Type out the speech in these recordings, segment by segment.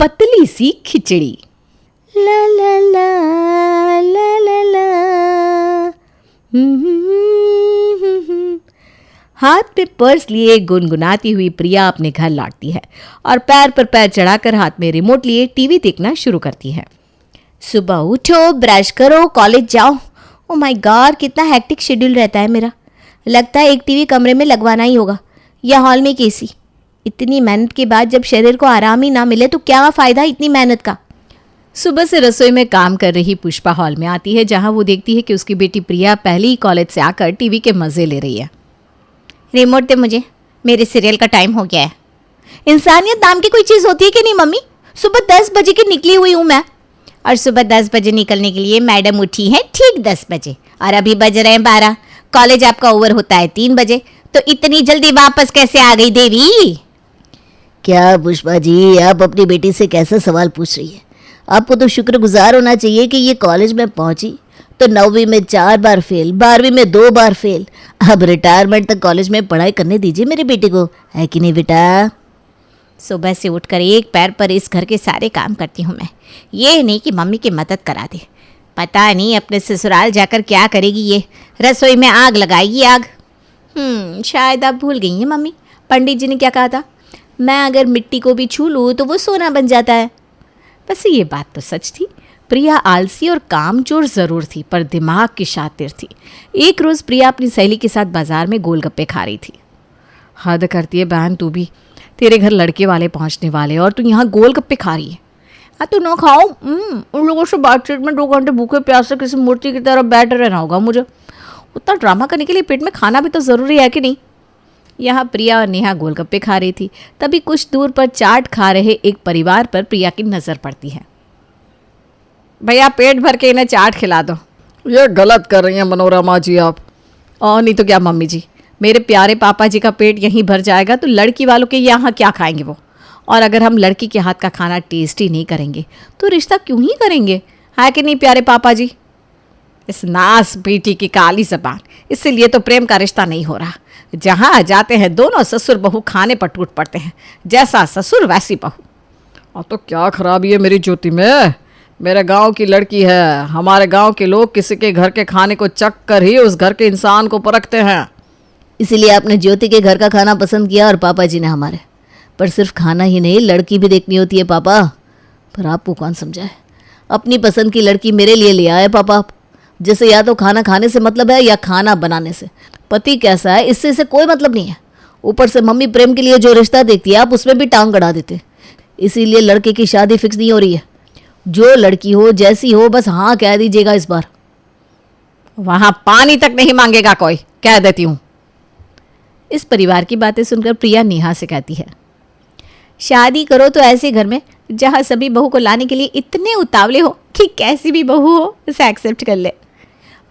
पतली सी खिचड़ी। ला ला ला ला ला ला। हाथ पे पर्स लिए गुनगुनाती हुई प्रिया अपने घर लौटती है और पैर पर पैर चढ़ाकर हाथ में रिमोट लिए टीवी देखना शुरू करती है। सुबह उठो, ब्रश करो, कॉलेज जाओ। ओ माय गॉड, कितना हेक्टिक शेड्यूल रहता है मेरा। लगता है एक टीवी कमरे में लगवाना ही होगा या हॉल में एक एसी। इतनी मेहनत के बाद जब शरीर को आराम ही ना मिले तो क्या फ़ायदा इतनी मेहनत का। सुबह से रसोई में काम कर रही पुष्पा हॉल में आती है, जहां वो देखती है कि उसकी बेटी प्रिया पहले ही कॉलेज से आकर टीवी के मज़े ले रही है। रिमोट दे मुझे, मेरे सीरियल का टाइम हो गया है। इंसानियत नाम की कोई चीज़ होती है कि नहीं मम्मी? सुबह 10 बजे की निकली हुई हूँ मैं, और सुबह 10 बजे निकलने के लिए मैडम उठी है ठीक 10 बजे, और अभी बज रहे हैं 12। कॉलेज आपका ओवर होता है 3 बजे, तो इतनी जल्दी वापस कैसे आ गई देवी? क्या पुष्पा जी, आप अपनी बेटी से कैसा सवाल पूछ रही है? आपको तो शुक्रगुजार होना चाहिए कि ये कॉलेज में पहुंची तो 9वीं में 4 बार फेल, 12वीं में 2 बार फेल, अब रिटायरमेंट तक कॉलेज में पढ़ाई करने दीजिए मेरी बेटी को, है कि नहीं बेटा? सुबह से उठकर एक पैर पर इस घर के सारे काम करती हूँ मैं, ये नहीं कि मम्मी की मदद करा दे। पता नहीं अपने ससुराल जाकर क्या करेगी ये, रसोई में आग लगाएगी आग। शायद आप भूल गई हैं मम्मी, पंडित जी ने क्या कहा था, मैं अगर मिट्टी को भी छू लूँ तो वो सोना बन जाता है। वैसे ये बात तो सच थी। प्रिया आलसी और कामचोर ज़रूर थी, पर दिमाग की शातिर थी। एक रोज़ प्रिया अपनी सहेली के साथ बाजार में गोलगप्पे खा रही थी। हद करती है बहन तू भी, तेरे घर लड़के वाले पहुंचने वाले और तू यहाँ गोलगप्पे खा रही है। हाँ तो ना खाओ, उन लोगों से बातचीत में 2 घंटे भूखे प्यासे किसी मूर्ति की तरह बैठ रहना होगा मुझे। उतना ड्रामा करने के लिए पेट में खाना भी तो ज़रूरी है कि नहीं। यहाँ प्रिया और नेहा गोलगप्पे खा रही थी, तभी कुछ दूर पर चाट खा रहे एक परिवार पर प्रिया की नज़र पड़ती है। भैया पेट भर के इन्हें चाट खिला दो। ये गलत कर रही हैं मनोरमा जी आप। और नहीं तो क्या मम्मी जी, मेरे प्यारे पापा जी का पेट यहीं भर जाएगा तो लड़की वालों के यहाँ क्या खाएंगे वो। और अगर हम लड़की के हाथ का खाना टेस्टी नहीं करेंगे तो रिश्ता क्यों ही करेंगे, है कि नहीं प्यारे पापा जी? इस नास बेटी की काली जबान, इसीलिए तो प्रेम का रिश्ता नहीं हो रहा। जहाँ जाते हैं दोनों ससुर बहू खाने पर टूट पड़ते हैं, जैसा ससुर वैसी बहू। और तो क्या खराबी है मेरी ज्योति में? मेरे गांव की लड़की है। हमारे गांव के लोग किसी के घर के खाने को चख कर ही उस घर के इंसान को परखते हैं। इसीलिए आपने ज्योति के घर का खाना पसंद किया और पापा जी ने हमारे। पर सिर्फ खाना ही नहीं, लड़की भी देखनी होती है पापा। पर आपको कौन समझाए? अपनी पसंद की लड़की मेरे लिए ले आए पापा आप, जैसे या तो खाना खाने से मतलब है या खाना बनाने से। पति कैसा है इससे इसे कोई मतलब नहीं है। ऊपर से मम्मी प्रेम के लिए जो रिश्ता देखती है आप उसमें भी टांग गड़ा देते। इसीलिए लड़के की शादी फिक्स नहीं हो रही है। जो लड़की हो जैसी हो बस हाँ कह दीजिएगा इस बार। वहां पानी तक नहीं मांगेगा कोई, कह देती हूँ। इस परिवार की बातें सुनकर प्रिया नेहा से कहती है, शादी करो तो ऐसे घर में जहाँ सभी बहू को लाने के लिए इतने उतावले हो कि कैसी भी बहू हो उसे एक्सेप्ट कर ले।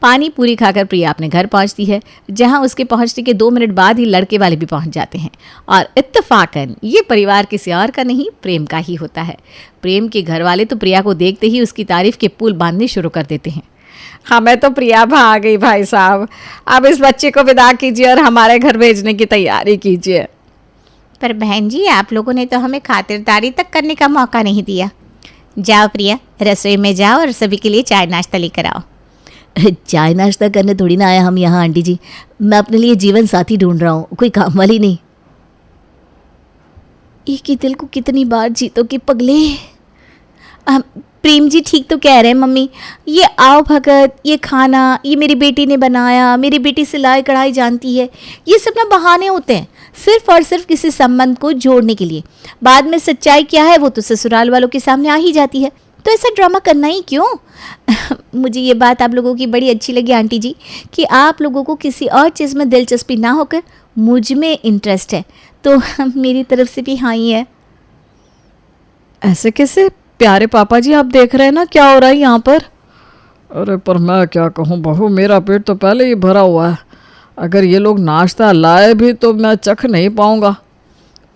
पानी पूरी खाकर प्रिया अपने घर पहुंचती है, जहां उसके पहुंचने के 2 मिनट बाद ही लड़के वाले भी पहुंच जाते हैं। और इत्तेफाकन ये परिवार किसी और का नहीं, प्रेम का ही होता है। प्रेम के घर वाले तो प्रिया को देखते ही उसकी तारीफ के पुल बांधने शुरू कर देते हैं। हमें तो प्रिया भाग गई भाई साहब, अब इस बच्चे को विदा कीजिए और हमारे घर भेजने की तैयारी कीजिए। पर बहन जी, आप लोगों ने तो हमें खातिरदारी तक करने का मौका नहीं दिया। जाओ प्रिया, रसोई में जाओ और सभी के लिए चाय नाश्ता लेकर आओ। चाय नाश्ता करने थोड़ी ना आया हम यहाँ आंटी जी, मैं अपने लिए जीवन साथी ढूंढ रहा हूँ, कोई काम वाली नहीं। एक ही दिल को कितनी बार जीतो कि पगले। प्रेम जी ठीक तो कह रहे हैं मम्मी, ये आओ भगत, ये खाना ये मेरी बेटी ने बनाया, मेरी बेटी सिलाई कढ़ाई जानती है, ये सब ना बहाने होते हैं सिर्फ और सिर्फ किसी संबंध को जोड़ने के लिए। बाद में सच्चाई क्या है वो तो ससुराल वालों के सामने आ ही जाती है, तो ऐसा ड्रामा करना ही क्यों। मुझे ये बात आप लोगों की बड़ी अच्छी लगी आंटी जी कि आप लोगों को किसी और चीज़ में दिलचस्पी ना होकर मुझ में इंटरेस्ट है, तो मेरी तरफ से भी हाँ ही है। ऐसे कैसे प्यारे पापा जी, आप देख रहे हैं ना क्या हो रहा है यहाँ पर। अरे पर मैं क्या कहूँ बहू, मेरा पेट तो पहले ही भरा हुआ है। अगर ये लोग नाश्ता लाए भी तो मैं चख नहीं पाऊँगा।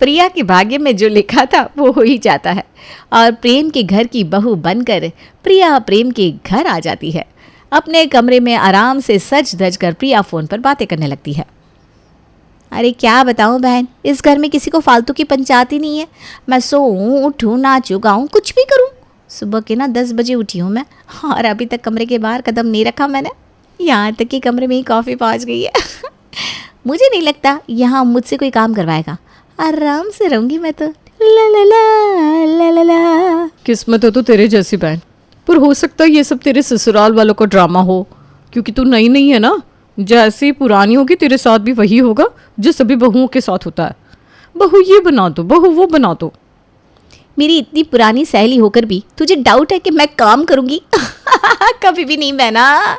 प्रिया के भाग्य में जो लिखा था वो हो ही जाता है और प्रेम के घर की बहू बनकर प्रिया प्रेम के घर आ जाती है। अपने कमरे में आराम से सज धज कर प्रिया फ़ोन पर बातें करने लगती है। अरे क्या बताऊं बहन, इस घर में किसी को फालतू की पंचायत ही नहीं है। मैं सोऊं, उठूं, नाचूं, गाऊं, कुछ भी करूं। सुबह के ना 10 बजे उठी हूँ मैं, और अभी तक कमरे के बाहर कदम नहीं रखा मैंने। यहाँ तक कि कमरे में ही कॉफ़ी पहुँच गई है। मुझे नहीं लगता यहाँ मुझसे कोई काम करवाएगा। आराम से रहूँगी मैं तो। ला ला ला ला ला ला। किस्मत हो तो तेरे जैसी बहन, पर हो सकता है ये सब तेरे ससुराल वालों का ड्रामा हो, क्योंकि तू नई नहीं है ना। जैसी पुरानी होगी तेरे साथ भी वही होगा जो सभी बहुओं के साथ होता है। बहू ये बना दो, बहू वो बना दो। मेरी इतनी पुरानी सहेली होकर भी तुझे डाउट है कि मैं काम करूँगी? कभी भी नहीं बहना।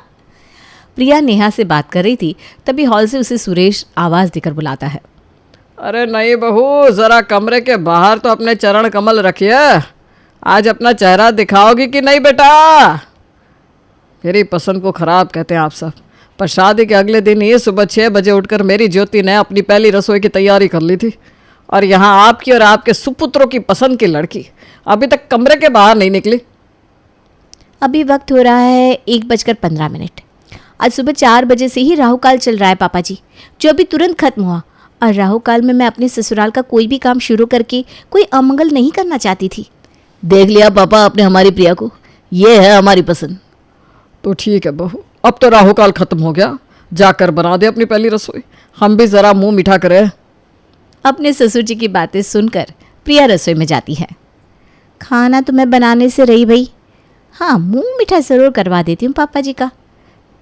प्रिया नेहा से बात कर रही थी, तभी हॉल से उसे सुरेश आवाज़ देकर बुलाता है। अरे नहीं बहू, ज़रा कमरे के बाहर तो अपने चरण कमल रखिए। आज अपना चेहरा दिखाओगी कि नहीं बेटा? मेरी पसंद को ख़राब कहते हैं आप सब, पर शादी के अगले दिन ही सुबह 6 बजे उठकर मेरी ज्योति ने अपनी पहली रसोई की तैयारी कर ली थी, और यहाँ आपकी और आपके सुपुत्रों की पसंद की लड़की अभी तक कमरे के बाहर नहीं निकली। अभी वक्त हो रहा है 1:15। आज सुबह 4 बजे से ही राहु काल चल रहा है पापा जी, जो अभी तुरंत खत्म हुआ। और राहु काल में मैं अपने ससुराल का कोई भी काम शुरू करके कोई अमंगल नहीं करना चाहती थी। देख लिया पापा आपने हमारी प्रिया को, ये है हमारी पसंद। तो ठीक है बहू, अब तो राहु काल खत्म हो गया, जाकर बना दे अपनी पहली रसोई, हम भी ज़रा मुंह मीठा करें। अपने ससुर जी की बातें सुनकर प्रिया रसोई में जाती है। खाना तो मैं बनाने से रही भाई, हाँ मुंह मीठा ज़रूर करवा देती हूँ पापा जी का।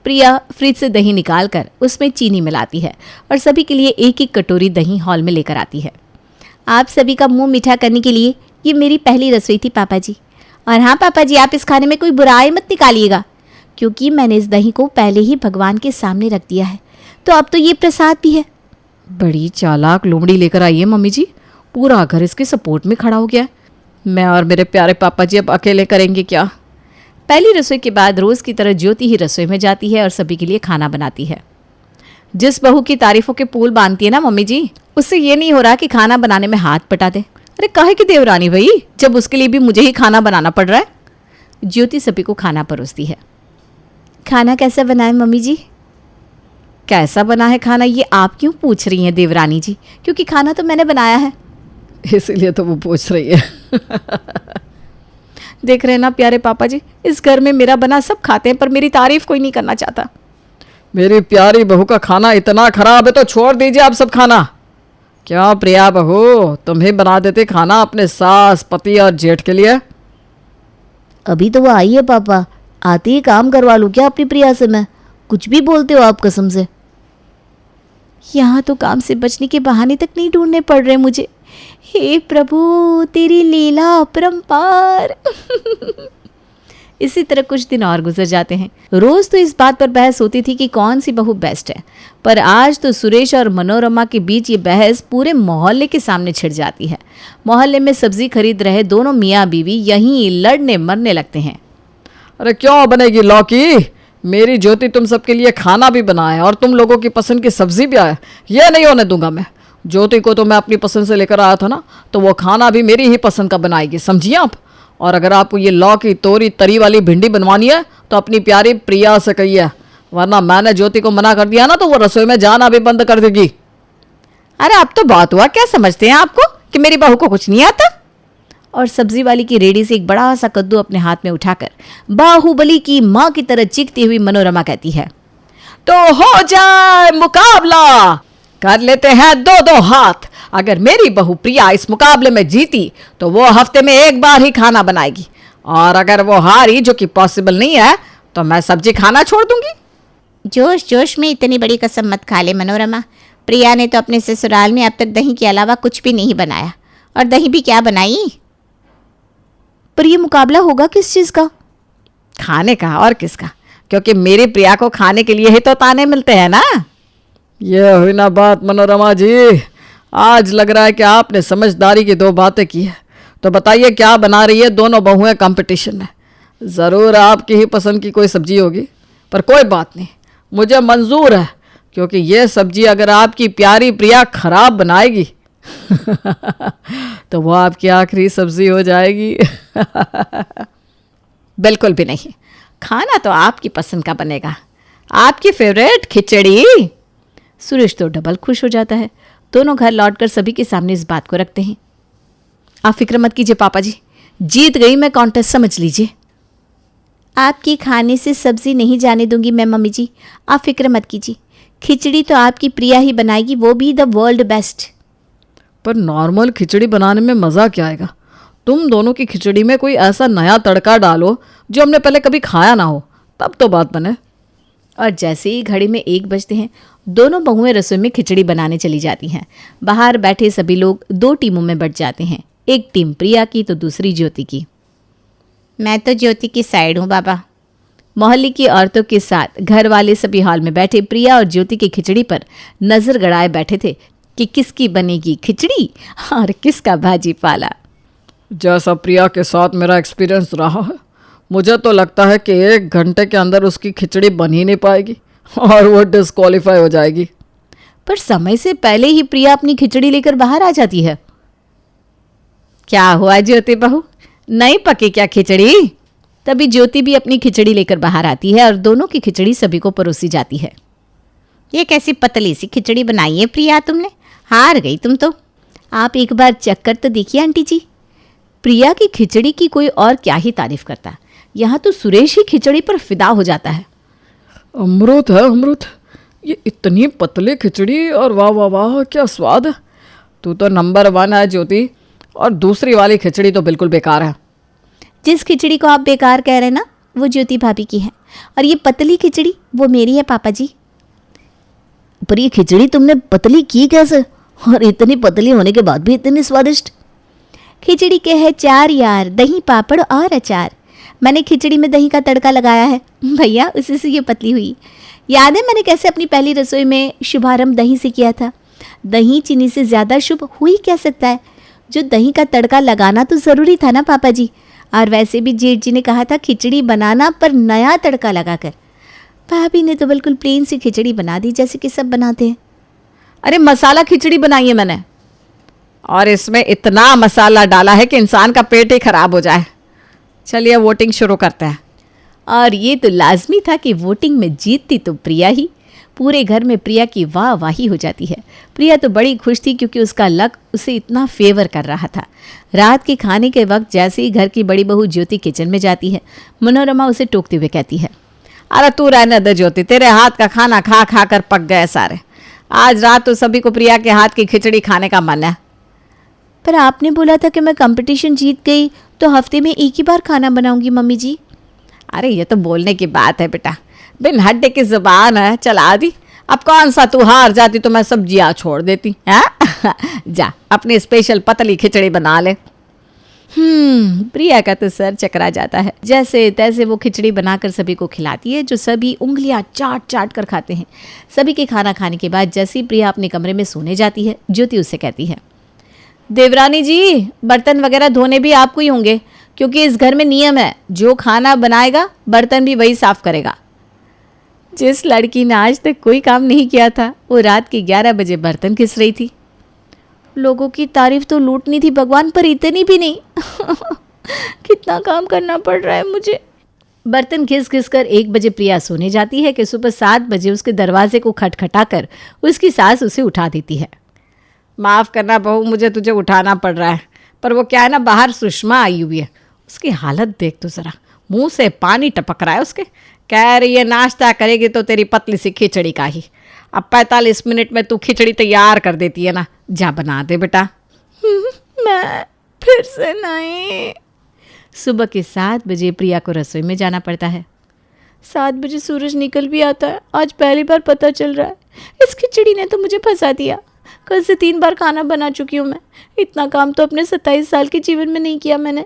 प्रिया फ्रिज से दही निकाल कर उसमें चीनी मिलाती है और सभी के लिए एक एक कटोरी दही हॉल में लेकर आती है। आप सभी का मुंह मीठा करने के लिए ये मेरी पहली रसोई थी पापा जी। और हाँ पापा जी, आप इस खाने में कोई बुराई मत निकालिएगा, क्योंकि मैंने इस दही को पहले ही भगवान के सामने रख दिया है, तो अब तो ये प्रसाद भी है। बड़ी चालाक लोमड़ी लेकर आई है मम्मी जी, पूरा घर इसके सपोर्ट में खड़ा हो गया है। मैं और मेरे प्यारे पापा जी अब अकेले करेंगे क्या? पहली रसोई के बाद रोज़ की तरह ज्योति ही रसोई में जाती है और सभी के लिए खाना बनाती है। जिस बहू की तारीफों के पुल बांधती है ना मम्मी जी, उससे ये नहीं हो रहा कि खाना बनाने में हाथ बटा दे। अरे काहे की देवरानी भाई, जब उसके लिए भी मुझे ही खाना बनाना पड़ रहा है। ज्योति सभी को खाना परोसती है। खाना कैसा बना है मम्मी जी? कैसा बना है खाना ये आप क्यों पूछ रही हैं देवरानी जी, क्योंकि खाना तो मैंने बनाया है। इसीलिए तो वो पूछ रही है। देख रहे हैं ना प्यारे पापा जी, इस घर में मेरा बना सब खाते हैं पर मेरी तारीफ कोई नहीं करना चाहता। मेरी प्यारी बहू का खाना इतना खराब है तो छोड़ दीजिए आप सब खाना। क्या प्रिया बहू, तुम्हें बना देते खाना अपने सास, पति और जेठ के लिए? अभी तो वो आई है पापा, आते ही काम करवा लूँ क्या अपनी प्रिया से मैं? कुछ भी बोलते हो आप कसम से। यहाँ तो काम से बचने के बहाने तक नहीं ढूंढने पड़ रहे मुझे। हे प्रभु तेरी लीला अपरंपार। इसी तरह कुछ दिन और गुजर जाते हैं। रोज तो इस बात पर बहस होती थी कि कौन सी बहू बेस्ट है, पर आज तो सुरेश और मनोरमा के बीच ये बहस पूरे मोहल्ले के सामने छिड़ जाती है। मोहल्ले में सब्जी खरीद रहे दोनों मियाँ बीवी यहीं लड़ने मरने लगते हैं। अरे क्यों बनेगी लौकी? मेरी ज्योति तुम सबके लिए खाना भी बनाए और तुम लोगों की पसंद की सब्जी भी आए, ये नहीं होने दूंगा मैं। ज्योति को तो मैं अपनी पसंद से लेकर आया था ना, तो वो खाना भी मेरी ही पसंद का बनाएगी, समझिए आप। और अगर आपको ये लौकी, तोरी, तरी वाली भिंडी बनवानी है तो अपनी प्यारी प्रिया से कहिए, वरना मैंने ज्योति को मना कर दिया ना तो वो रसोई में जाना भी बंद कर देगी। अरे अब तो बात हुआ, क्या समझते हैं आपको कि मेरी बहू को कुछ नहीं आता? और सब्जी वाली की रेडी से एक बड़ा सा कद्दू अपने हाथ में उठाकर बाहुबली की माँ की तरह चीखती हुई मनोरमा कहती है, तो हो जाए मुकाबला, कर लेते हैं 2-2 हाथ। अगर मेरी बहू प्रिया इस मुकाबले में जीती तो वो हफ्ते में 1 बार ही खाना बनाएगी, और अगर वो हारी, जो कि पॉसिबल नहीं है, तो मैं सब्जी खाना छोड़ दूंगी। जोश जोश में इतनी बड़ी कसम मत खा ले मनोरमा। प्रिया ने तो अपने ससुराल में अब तक दही के अलावा कुछ भी नहीं बनाया, और दही भी क्या बनाई। पर ये मुकाबला होगा किस चीज़ का? खाने का, और किसका, क्योंकि मेरी प्रिया को खाने के लिए ही तो ताने मिलते हैं ना। ये हुई ना बात मनोरमा जी, आज लग रहा है कि आपने समझदारी की 2 बातें की है। तो बताइए क्या बना रही है दोनों बहुएं कंपटीशन में? ज़रूर आपकी ही पसंद की कोई सब्जी होगी, पर कोई बात नहीं, मुझे मंजूर है, क्योंकि ये सब्जी अगर आपकी प्यारी प्रिया खराब बनाएगी तो वो आपकी आखिरी सब्जी हो जाएगी। बिल्कुल भी नहीं, खाना तो आपकी पसंद का बनेगा, आपकी फेवरेट खिचड़ी। सुरेश तो डबल खुश हो जाता है दोनों घर लौटकर सभी के सामने इस बात को रखते हैं। आप फिक्र मत कीजिए पापा जी, जीत गई मैं कॉन्टेस्ट, समझ लीजिए। आपकी खाने से सब्जी नहीं जाने दूंगी मैं मम्मी जी, आप फिक्र मत कीजिए। खिचड़ी तो आपकी प्रिया ही बनाएगी, वो भी द वर्ल्ड बेस्ट। पर नॉर्मल खिचड़ी बनाने में मज़ा क्या आएगा? तुम दोनों की खिचड़ी में कोई ऐसा नया तड़का डालो जो हमने पहले कभी खाया ना हो, तब तो बात बने। और जैसे ही घड़ी में 1 बजते हैं, दोनों बहुएं रसोई में खिचड़ी बनाने चली जाती हैं। बाहर बैठे सभी लोग 2 टीमों में बंट जाते हैं, एक टीम प्रिया की तो दूसरी ज्योति की। मैं तो ज्योति की साइड हूँ बाबा। मोहल्ले की औरतों के साथ घर वाले सभी हॉल में बैठे प्रिया और ज्योति की खिचड़ी पर नजर गड़ाए बैठे थे कि किसकी बनेगी खिचड़ी और किसका भाजी पाला। जैसा प्रिया के साथ मेरा एक्सपीरियंस रहा है, मुझे तो लगता है कि 1 घंटे के अंदर उसकी खिचड़ी बन ही नहीं पाएगी और वो डिस्क्वालीफाई हो जाएगी। पर समय से पहले ही प्रिया अपनी खिचड़ी लेकर बाहर आ जाती है। क्या हुआ ज्योति बहू, नहीं पकी क्या खिचड़ी? तभी ज्योति भी अपनी खिचड़ी लेकर बाहर आती है और दोनों की खिचड़ी सभी को परोसी जाती है। ये कैसी पतली सी खिचड़ी बनाई है प्रिया तुमने, हार गई तुम तो। आप एक बार चख कर तो देखिए आंटी जी। प्रिया की खिचड़ी की कोई और क्या ही तारीफ करता, यहाँ तो सुरेश ही खिचड़ी पर फिदा हो जाता है। अमृत है अमृत, ये इतनी पतली खिचड़ी और वाह वाह वाह क्या स्वाद है। तू तो नंबर 1 है ज्योति, और दूसरी वाली खिचड़ी तो बिल्कुल बेकार है। जिस खिचड़ी को आप बेकार कह रहे हैं ना, वो ज्योति भाभी की है, और ये पतली खिचड़ी वो मेरी है पापा जी। पर ये खिचड़ी तुमने पतली की कैसे, और इतनी पतली होने के बाद भी इतनी स्वादिष्ट? खिचड़ी के है 4 यार, दही पापड़ और अचार। मैंने खिचड़ी में दही का तड़का लगाया है भैया, उसी से ये पतली हुई। याद है मैंने कैसे अपनी पहली रसोई में शुभारंभ दही से किया था। दही चीनी से ज़्यादा शुभ हो ही क्या सकता है। जो दही का तड़का लगाना तो ज़रूरी था ना पापा जी। और वैसे भी जेठ जी ने कहा था खिचड़ी बनाना, पर नया तड़का लगाकर। भाभी ने तो बिल्कुल प्लेन सी खिचड़ी बना दी जैसे कि सब बनाते हैं। अरे मसाला खिचड़ी बनाई है मैंने, और इसमें इतना मसाला डाला है कि इंसान का पेट ही खराब हो जाए। चलिए वोटिंग शुरू करते हैं। और ये तो लाजमी था कि वोटिंग में जीतती तो प्रिया ही। पूरे घर में प्रिया की वाह वाही हो जाती है। प्रिया तो बड़ी खुश थी क्योंकि उसका लक उसे इतना फेवर कर रहा था। रात के खाने के वक्त जैसे ही घर की बड़ी बहू ज्योति किचन में जाती है, मनोरमा उसे टोकते हुए कहती है, अरे तू रहने दे ज्योति, तेरे हाथ का खाना खा खा कर पक गए सारे। आज रात तो सभी को प्रिया के हाथ की खिचड़ी खाने का मन है। पर आपने बोला था कि मैं कंपटीशन जीत गई तो हफ्ते में 1 ही बार खाना बनाऊंगी मम्मी जी। अरे ये तो बोलने की बात है बेटा, बिन हड्डे की जुबान है, चला दी। अब कौन सा तू हार जाती तो मैं सब्जियाँ छोड़ देती है। जा अपनी स्पेशल पतली खिचड़ी बना ले। प्रिया का तो सर चकरा जाता है। जैसे तैसे वो खिचड़ी बनाकर सभी को खिलाती है, जो सभी उंगलियां चाट चाट कर खाते हैं। सभी के खाना खाने के बाद जैसे ही प्रिया अपने कमरे में सोने जाती है, ज्योति उससे कहती है, देवरानी जी बर्तन वगैरह धोने भी आपको ही होंगे, क्योंकि इस घर में नियम है जो खाना बनाएगा बर्तन भी वही साफ करेगा। जिस लड़की ने आज तक कोई काम नहीं किया था, वो रात के 11 बजे बर्तन घिस रही थी। लोगों की तारीफ तो लूटनी थी भगवान, पर इतनी भी नहीं। कितना काम करना पड़ रहा है मुझे। बर्तन घिस घिस कर 1 बजे प्रिया सोने जाती है कि सुबह 7 बजे उसके दरवाजे को खटखटाकर उसकी सास उसे उठा देती है। माफ़ करना बहू, मुझे तुझे उठाना पड़ रहा है, पर वो क्या है ना, बाहर सुषमा आई हुई है। उसकी हालत देख तो ज़रा, मुंह से पानी टपक रहा है उसके। कह रही है नाश्ता करेगी तो तेरी पतली सी खिचड़ी का ही। अब 45 मिनट में तू खिचड़ी तैयार कर देती है ना, जा बना दे बेटा। मैं फिर से नहीं। सुबह के 7 बजे प्रिया को रसोई में जाना पड़ता है। 7 बजे सूरज निकल भी आता है। आज पहली बार पता चल रहा है। इस खिचड़ी ने तो मुझे फंसा दिया। कल से 3 बार खाना बना चुकी हूँ मैं। इतना काम तो अपने 27 साल के जीवन में नहीं किया मैंने।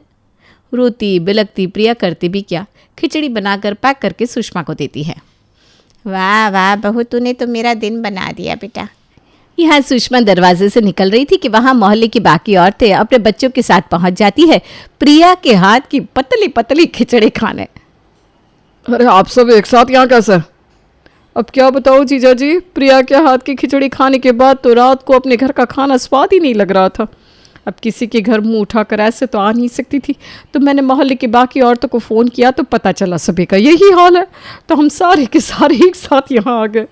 रोती बिलकती प्रिया करती भी क्या, खिचड़ी बनाकर पैक करके सुषमा को देती है। वाह वाह बहू, तूने तो मेरा दिन बना दिया बेटा। यहाँ सुषमा दरवाजे से निकल रही थी कि वहाँ मोहल्ले की बाकी औरतें अपने बच्चों के साथ पहुँच जाती है प्रिया के हाथ की पतली पतली खिचड़ी खाने। अरे आप सब एक साथ यहाँ कैसे? अब क्या बताओ जीजा जी, प्रिया के हाथ की खिचड़ी खाने के बाद तो रात को अपने घर का खाना स्वाद ही नहीं लग रहा था। अब किसी के घर मुंह उठाकर ऐसे तो आ नहीं सकती थी, तो मैंने मोहल्ले की बाकी औरतों को फ़ोन किया तो पता चला सभी का यही हाल है, तो हम सारे के सारे एक साथ यहाँ आ गए।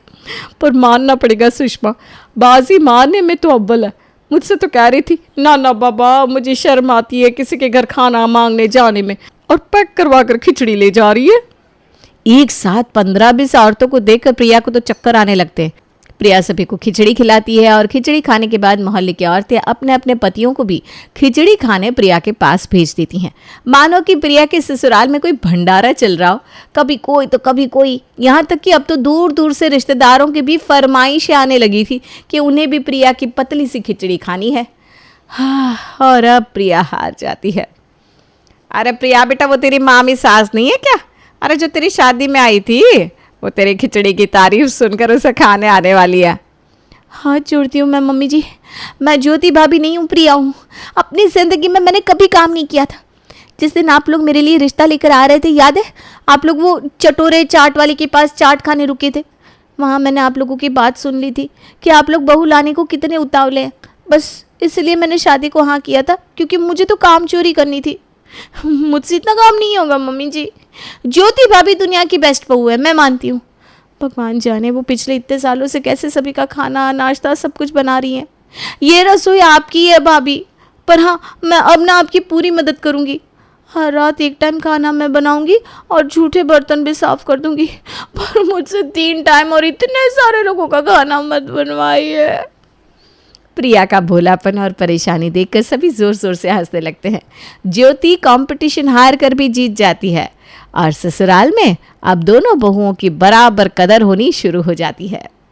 पर मानना पड़ेगा सुषमा, बाजी मारने में तो अव्वल है। मुझसे तो कह रही थी ना ना बाबा, मुझे शर्म आती है किसी के घर खाना मांगने जाने में, और पैक करवा कर खिचड़ी ले जा रही है। एक साथ 15-20 औरतों को देखकर प्रिया को तो चक्कर आने लगते हैं। प्रिया सभी को खिचड़ी खिलाती है और खिचड़ी खाने के बाद मोहल्ले की औरतें अपने अपने पतियों को भी खिचड़ी खाने प्रिया के पास भेज देती हैं, मानो कि प्रिया के ससुराल में कोई भंडारा चल रहा हो। कभी कोई तो कभी कोई, यहाँ तक कि अब तो दूर दूर से रिश्तेदारों की भी फरमाइशें आने लगी थी कि उन्हें भी प्रिया की पतली सी खिचड़ी खानी है। हाँ, और अब प्रिया हार जाती है। अरे प्रिया बेटा, वो तेरी मामी सास नहीं है क्या? अरे जो तेरी शादी में आई थी, वो तेरी खिचड़ी की तारीफ सुनकर उसे खाने आने वाली है। हाथ जोड़ती हूँ मैं मम्मी जी, मैं ज्योति भाभी नहीं हूँ, प्रिया हूँ। अपनी ज़िंदगी में मैंने कभी काम नहीं किया था। जिस दिन आप लोग मेरे लिए रिश्ता लेकर आ रहे थे, याद है? आप लोग वो चटोरे चाट वाले के पास चाट खाने रुके थे। वहाँ मैंने आप लोगों की बात सुन ली थी कि आप लोग बहू लाने को कितने उतावले हैं। बस इसलिए मैंने शादी को हाँ किया था, क्योंकि मुझे तो काम चोरी करनी थी। मुझसे इतना काम नहीं होगा मम्मी जी। ज्योति भाभी दुनिया की बेस्ट बहू है, मैं मानती हूँ। भगवान जाने वो पिछले इतने सालों से कैसे सभी का खाना नाश्ता सब कुछ बना रही हैं। ये रसोई आपकी है भाभी, पर हाँ, मैं अब ना आपकी पूरी मदद करूँगी। हर रात एक टाइम खाना मैं बनाऊंगी और झूठे बर्तन भी साफ कर दूंगी, पर मुझसे 3 टाइम और इतने सारे लोगों का खाना मत बनवाइए। प्रिया का भोलापन और परेशानी देखकर सभी जोर जोर से हंसने लगते हैं। ज्योति कंपटीशन हार कर भी जीत जाती है और ससुराल में अब दोनों बहुओं की बराबर कदर होनी शुरू हो जाती है।